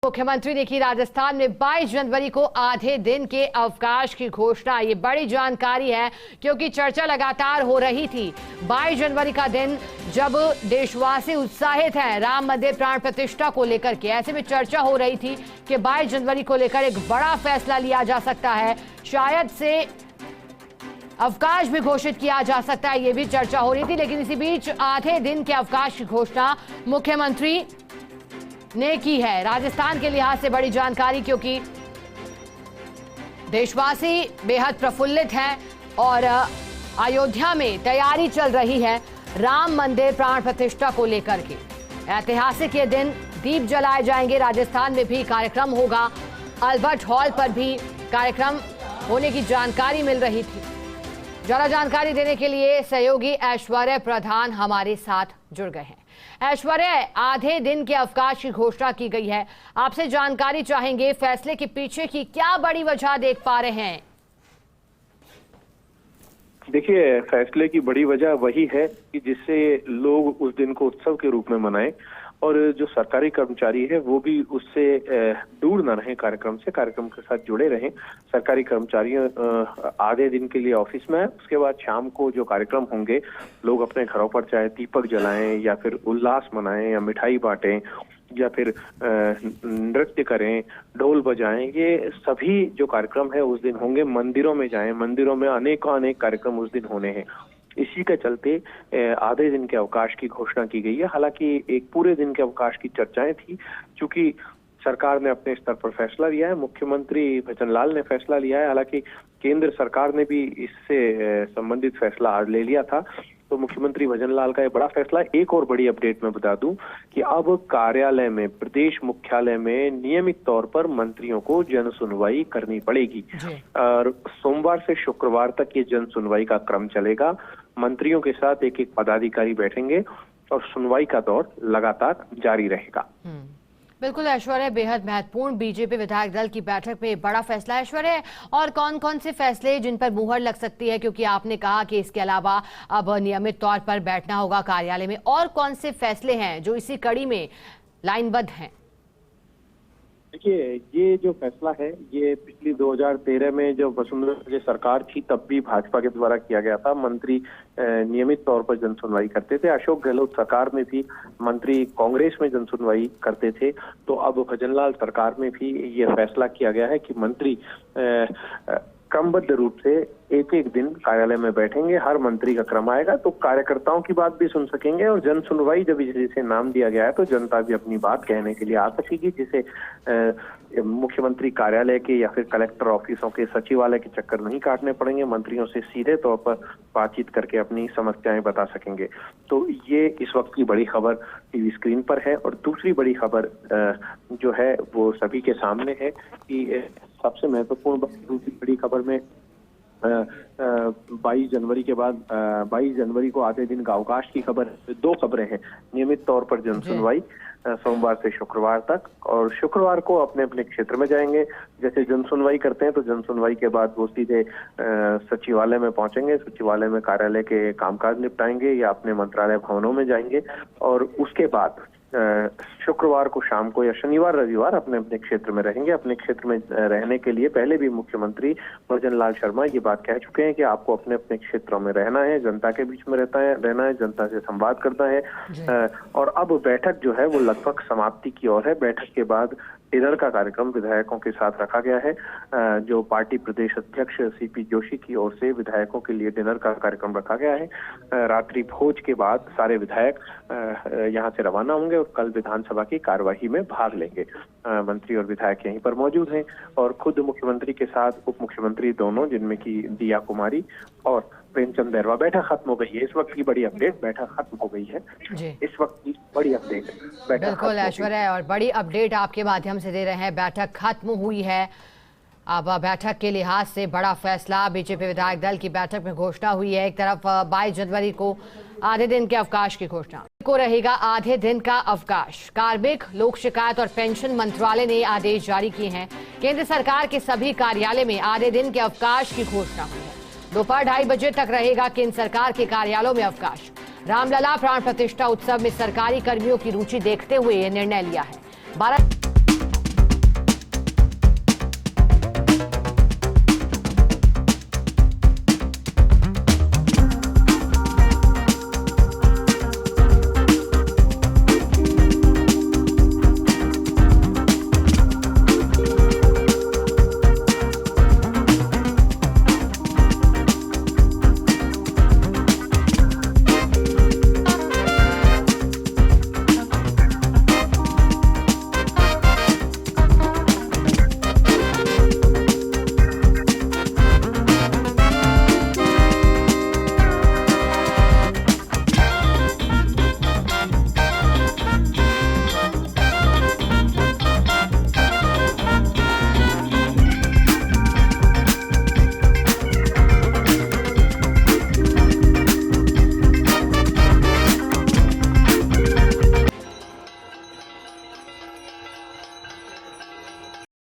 मुख्यमंत्री ने की राजस्थान में 22 जनवरी को आधे दिन के अवकाश की घोषणा। ये बड़ी जानकारी है क्योंकि चर्चा लगातार हो रही थी। 22 जनवरी का दिन जब देशवासी उत्साहित हैं राम मंदिर प्राण प्रतिष्ठा को लेकर के, ऐसे में चर्चा हो रही थी कि 22 जनवरी को लेकर एक बड़ा फैसला लिया जा सकता है, शायद से अवकाश भी घोषित किया जा सकता है, ये भी चर्चा हो रही थी। लेकिन इसी बीच आधे दिन के अवकाश की घोषणा मुख्यमंत्री ने की है। राजस्थान के लिहाज से बड़ी जानकारी, क्योंकि देशवासी बेहद प्रफुल्लित हैं और अयोध्या में तैयारी चल रही है राम मंदिर प्राण प्रतिष्ठा को लेकर के। ऐतिहासिक ये दिन, दीप जलाए जाएंगे। राजस्थान में भी कार्यक्रम होगा, अल्बर्ट हॉल पर भी कार्यक्रम होने की जानकारी मिल रही थी। ज्यादा जानकारी देने के लिए सहयोगी ऐश्वर्य प्रधान हमारे साथ जुड़ गए हैं। ऐश्वर्य, आधे दिन के अवकाश की घोषणा की गई है, आपसे जानकारी चाहेंगे फैसले के पीछे की क्या बड़ी वजह देख पा रहे हैं? देखिए, फैसले की बड़ी वजह वही है कि जिससे लोग उस दिन को उत्सव के रूप में मनाएं और जो सरकारी कर्मचारी है वो भी उससे दूर न रहें, कार्यक्रम के साथ जुड़े रहें। सरकारी कर्मचारी आधे दिन के लिए ऑफिस में है, उसके बाद शाम को जो कार्यक्रम होंगे लोग अपने घरों पर चाहे दीपक जलाएं या फिर उल्लास मनाएं या मिठाई बांटें या फिर नृत्य करें, ढोल बजाएं, ये सभी जो कार्यक्रम है उस दिन होंगे। मंदिरों में जाएं, मंदिरों में अनेक कार्यक्रम उस दिन होने हैं। इसी के चलते आधे दिन के अवकाश की घोषणा की गई है। हालांकि एक पूरे दिन के अवकाश की चर्चाएं थी, क्योंकि सरकार ने अपने स्तर पर फैसला लिया है, मुख्यमंत्री भजनलाल ने फैसला लिया है। हालांकि केंद्र सरकार ने भी इससे संबंधित फैसला आज ले लिया था, तो मुख्यमंत्री भजनलाल का ये बड़ा फैसला। एक और बड़ी अपडेट मैं बता दूं कि अब कार्यालय में, प्रदेश मुख्यालय में नियमित तौर पर मंत्रियों को जन सुनवाई करनी पड़ेगी और सोमवार से शुक्रवार तक ये जन सुनवाई का क्रम चलेगा। मंत्रियों के साथ एक एक पदाधिकारी बैठेंगे और सुनवाई का दौर लगातार जारी रहेगा। बिल्कुल ऐश्वर्य, बेहद महत्वपूर्ण बीजेपी विधायक दल की बैठक में बड़ा फैसला। ऐश्वर्य, और कौन कौन से फैसले जिन पर मुहर लग सकती है, क्योंकि आपने कहा कि इसके अलावा अब नियमित तौर पर बैठना होगा कार्यालय में, और कौन से फैसले हैं जो इसी कड़ी में लाइनबद्ध हैं? देखिए, ये जो फैसला है ये पिछली 2013 में जब वसुंधरा राजे सरकार थी तब भी भाजपा के द्वारा किया गया था। मंत्री नियमित तौर पर जन सुनवाई करते थे। अशोक गहलोत सरकार में भी मंत्री कांग्रेस में जन सुनवाई करते थे। तो अब भजनलाल सरकार में भी ये फैसला किया गया है कि मंत्री क्रमबद्ध रूप से एक एक दिन कार्यालय में बैठेंगे। हर मंत्री का क्रम आएगा तो कार्यकर्ताओं की बात भी सुन सकेंगे और जन सुनवाई जब जिसे नाम दिया गया है तो जनता भी अपनी बात कहने के लिए आ सकेगी, जिसे मुख्यमंत्री कार्यालय के या फिर कलेक्टर ऑफिसों के सचिवालय के चक्कर नहीं काटने पड़ेंगे। मंत्रियों से सीधे तौर पर बातचीत करके अपनी समस्याएं बता सकेंगे। तो ये इस वक्त की बड़ी खबर टीवी स्क्रीन पर है। और दूसरी बड़ी खबर जो है वो सभी के सामने है कि सबसे महत्वपूर्ण दूसरी बड़ी खबर में 22 जनवरी के बाद 22 जनवरी को आधे दिन का अवकाश की खबर। दो खबरें हैं, नियमित तौर पर जन सुनवाई सोमवार से शुक्रवार तक, और शुक्रवार को अपने अपने क्षेत्र में जाएंगे। जैसे जन सुनवाई करते हैं तो जन सुनवाई के बाद वो सीधे सचिवालय में पहुंचेंगे, सचिवालय में कार्यालय के कामकाज निपटाएंगे या अपने मंत्रालय भवनों में जाएंगे, और उसके बाद शुक्रवार को शाम को या शनिवार रविवार अपने अपने क्षेत्र में रहेंगे। अपने क्षेत्र में रहने के लिए पहले भी मुख्यमंत्री भजनलाल शर्मा ये बात कह चुके हैं कि आपको अपने अपने क्षेत्रों में रहना है, जनता के बीच में रहना है, जनता से संवाद करना है। और अब बैठक जो है वो लगभग समाप्ति की ओर है। बैठक के बाद डिनर का कार्यक्रम विधायकों के साथ रखा गया है। जो पार्टी प्रदेश अध्यक्ष सीपी जोशी की ओर से विधायकों के लिए डिनर का कार्यक्रम रखा गया है। रात्रि भोज के बाद सारे विधायक यहां से रवाना होंगे और कल विधानसभा की कार्यवाही में भाग लेंगे। मंत्री और विधायक यहीं पर मौजूद हैं और खुद मुख्यमंत्री के साथ उप मुख्यमंत्री दोनों, जिनमें की दिया कुमारी और प्रेमचंद बैरवा। बैठक खत्म हो गई है, इस वक्त की बड़ी अपडेट, बैठक खत्म हो गई है इस वक्त की बड़ी अपडेट। बिल्कुल ऐश्वर्य, और बड़ी अपडेट आपके माध्यम से दे रहे हैं, बैठक खत्म हुई है। अब बैठक के लिहाज से बड़ा फैसला बीजेपी विधायक दल की बैठक में घोषणा हुई है। एक तरफ 22 जनवरी को आधे दिन के अवकाश की घोषणा को रहेगा आधे दिन का अवकाश। कार्मिक, लोक शिकायत और पेंशन मंत्रालय ने आदेश जारी किए हैं। केंद्र सरकार के सभी कार्यालय में आधे दिन के अवकाश की घोषणा हुई है। दोपहर 2:30 बजे तक रहेगा केंद्र सरकार के कार्यालयों में अवकाश। रामलला प्राण प्रतिष्ठा उत्सव में सरकारी कर्मियों की रुचि देखते हुए यह निर्णय लिया है। 12